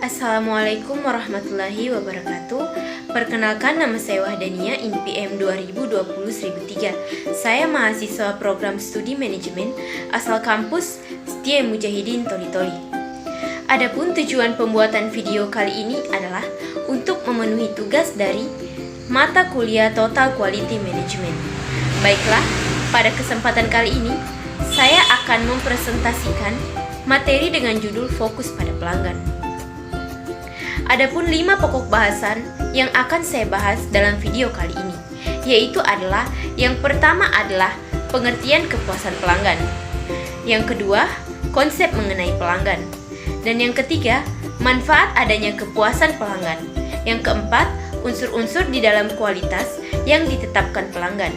Assalamualaikum warahmatullahi wabarakatuh. Perkenalkan, nama saya Wahdania, INPM 2020-1003. Saya mahasiswa program studi manajemen asal kampus Setia Mujahidin Toli-Toli. Adapun tujuan pembuatan video kali ini adalah untuk memenuhi tugas dari mata kuliah Total Quality Management. Baiklah, pada kesempatan kali ini saya akan mempresentasikan materi dengan judul Fokus pada Pelanggan. Adapun 5 pokok bahasan yang akan saya bahas dalam video kali ini, yaitu adalah yang pertama adalah pengertian kepuasan pelanggan, yang kedua konsep mengenai pelanggan, dan yang ketiga manfaat adanya kepuasan pelanggan, yang keempat unsur-unsur di dalam kualitas yang ditetapkan pelanggan,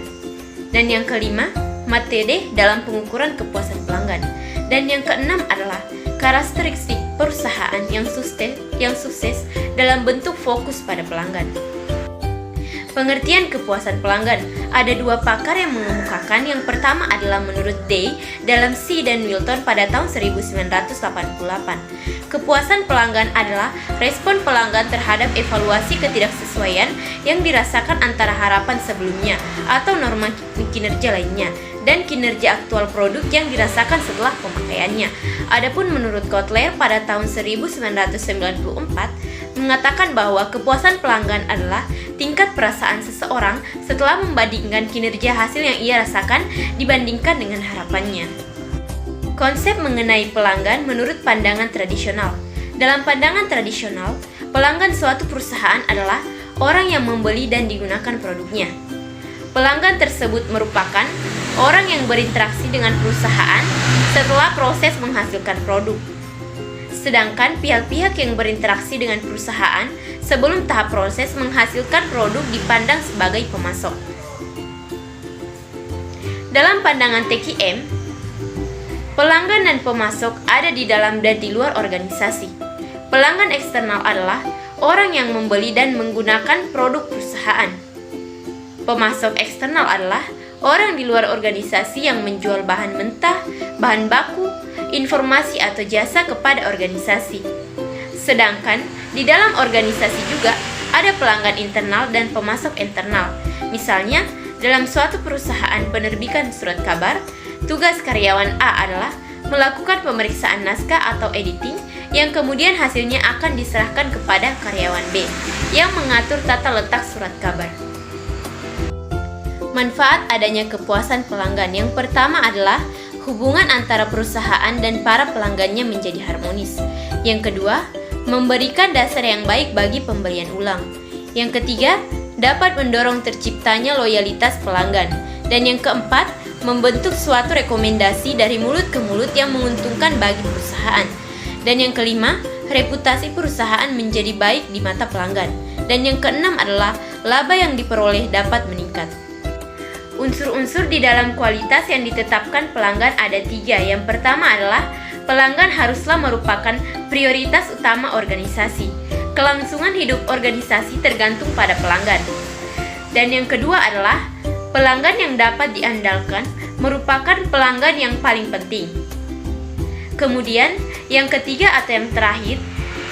dan yang kelima metode dalam pengukuran kepuasan pelanggan, dan yang keenam adalah karakteristik perusahaan yang sukses dalam bentuk fokus pada pelanggan. Pengertian kepuasan pelanggan, ada 2 pakar yang mengemukakan. Yang pertama adalah menurut Day dalam C dan Milton pada tahun 1988. Kepuasan pelanggan adalah respon pelanggan terhadap evaluasi ketidaksesuaian yang dirasakan antara harapan sebelumnya atau norma kinerja lainnya dan kinerja aktual produk yang dirasakan setelah pemakaiannya. Adapun menurut Kotler pada tahun 1994 mengatakan bahwa kepuasan pelanggan adalah tingkat perasaan seseorang setelah membandingkan kinerja hasil yang ia rasakan dibandingkan dengan harapannya. Konsep mengenai pelanggan menurut pandangan tradisional. Dalam pandangan tradisional, pelanggan suatu perusahaan adalah orang yang membeli dan digunakan produknya. Pelanggan tersebut merupakan orang yang berinteraksi dengan perusahaan setelah proses menghasilkan produk. Sedangkan pihak-pihak yang berinteraksi dengan perusahaan sebelum tahap proses menghasilkan produk dipandang sebagai pemasok. Dalam pandangan TQM, pelanggan dan pemasok ada di dalam dan di luar organisasi. Pelanggan eksternal adalah orang yang membeli dan menggunakan produk perusahaan. Pemasok eksternal adalah orang di luar organisasi yang menjual bahan mentah, bahan baku, informasi atau jasa kepada organisasi. Sedangkan di dalam organisasi juga ada pelanggan internal dan pemasok internal. Misalnya, dalam suatu perusahaan penerbitan surat kabar, tugas karyawan A adalah melakukan pemeriksaan naskah atau editing yang kemudian hasilnya akan diserahkan kepada karyawan B yang mengatur tata letak surat kabar. Manfaat adanya kepuasan pelanggan, yang pertama adalah hubungan antara perusahaan dan para pelanggannya menjadi harmonis. Yang kedua, memberikan dasar yang baik bagi pembelian ulang. Yang ketiga, dapat mendorong terciptanya loyalitas pelanggan. Dan yang keempat, membentuk suatu rekomendasi dari mulut ke mulut yang menguntungkan bagi perusahaan. Dan yang kelima, reputasi perusahaan menjadi baik di mata pelanggan. Dan yang keenam adalah laba yang diperoleh dapat meningkat. Unsur-unsur di dalam kualitas yang ditetapkan pelanggan ada 3. Yang pertama adalah pelanggan haruslah merupakan prioritas utama organisasi. Kelangsungan hidup organisasi tergantung pada pelanggan. Dan yang kedua adalah pelanggan yang dapat diandalkan merupakan pelanggan yang paling penting. Kemudian yang ketiga atau yang terakhir,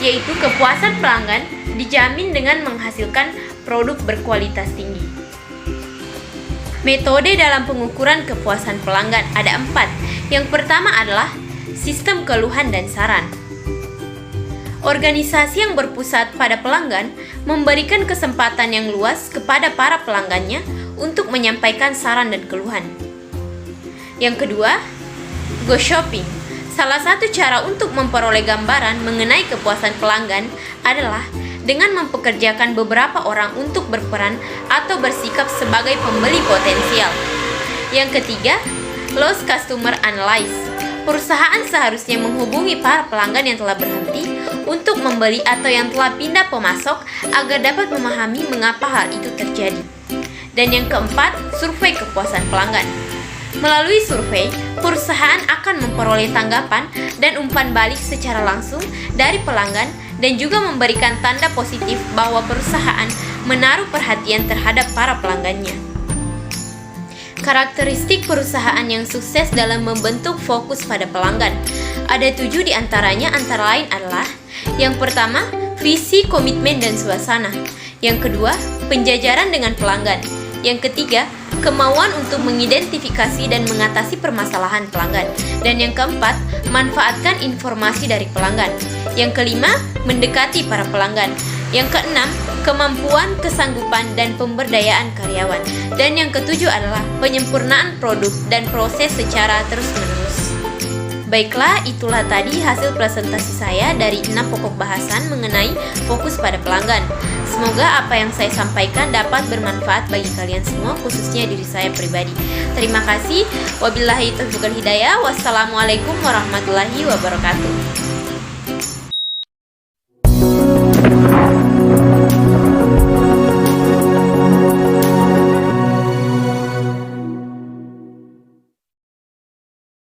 yaitu kepuasan pelanggan dijamin dengan menghasilkan produk berkualitas tinggi. Metode dalam pengukuran kepuasan pelanggan ada 4. Yang pertama adalah sistem keluhan dan saran. Organisasi yang berpusat pada pelanggan memberikan kesempatan yang luas kepada para pelanggannya untuk menyampaikan saran dan keluhan. Yang kedua, go shopping. Salah satu cara untuk memperoleh gambaran mengenai kepuasan pelanggan adalah dengan mempekerjakan beberapa orang untuk berperan atau bersikap sebagai pembeli potensial. Yang ketiga, loss customer analysis. Perusahaan seharusnya menghubungi para pelanggan yang telah berhenti untuk membeli atau yang telah pindah pemasok agar dapat memahami mengapa hal itu terjadi. Dan yang keempat, survei kepuasan pelanggan. Melalui survei, perusahaan akan memperoleh tanggapan dan umpan balik secara langsung dari pelanggan dan juga memberikan tanda positif bahwa perusahaan menaruh perhatian terhadap para pelanggannya. Karakteristik perusahaan yang sukses dalam membentuk fokus pada pelanggan. Ada 7 diantaranya, antara lain adalah: yang pertama, visi, komitmen, dan suasana. Yang kedua, penjajaran dengan pelanggan. Yang ketiga, kemauan untuk mengidentifikasi dan mengatasi permasalahan pelanggan. Dan yang keempat, manfaatkan informasi dari pelanggan. Yang kelima, mendekati para pelanggan. Yang keenam, kemampuan, kesanggupan, dan pemberdayaan karyawan. Dan yang ketujuh adalah penyempurnaan produk dan proses secara terus-menerus. Baiklah, itulah tadi hasil presentasi saya dari 6 pokok bahasan mengenai fokus pada pelanggan. Semoga apa yang saya sampaikan dapat bermanfaat bagi kalian semua, khususnya diri saya pribadi. Terima kasih. Wabillahi taufiq wal hidayah. Wassalamualaikum warahmatullahi wabarakatuh.